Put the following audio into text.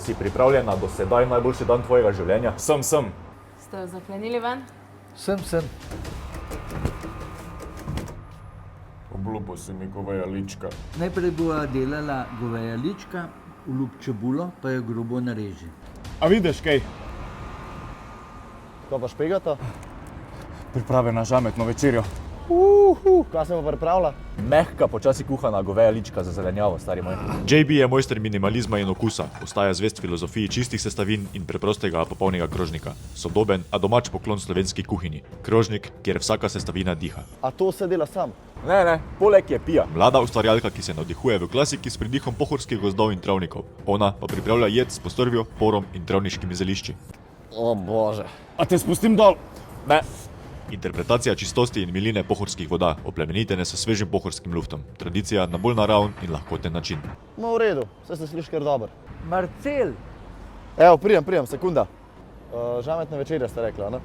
Si pripravljen na do sedaj najboljši dan tvojega življenja? Sem. Ste jo zaklenili ven? Sem. Obljubil si mi goveja lička. Najprej bova delala goveja lička, oljub čebulo, pa jo grobo nareži. A vidiš kaj? Kaj pa špegata? Priprave na žametno večerjo. Kaj se pa pripravlja? Mehka, počasi kuhana goveja lička za zelenjavo, stari moj. JB je mojster minimalizma in okusa. Ostaja zvest filozofiji čistih sestavin in preprostega popolnega krožnika. Sodoben, a domač poklon slovenski kuhinji. Krožnik, kjer vsaka sestavina diha. A to vse dela sam? Ne, poleg je pija. Mlada ustvarjalka, ki se navdihuje v klasiki s pridihom pohorskih gozdov in travnikov. Ona pa pripravlja jed s postrvjo, porom in travniškimi zelišči. O bože. A te spustim dol? Ne. Interpretacija čistosti in miline pohorskih voda, oplemenitene s svežim pohorskim luftom. Tradicija na bolj naraven in lahkoten način. No v redu, vse se sliši kar dober. Marcel! Evo, prijem, sekunda. Žametna večerja ste rekla, ne?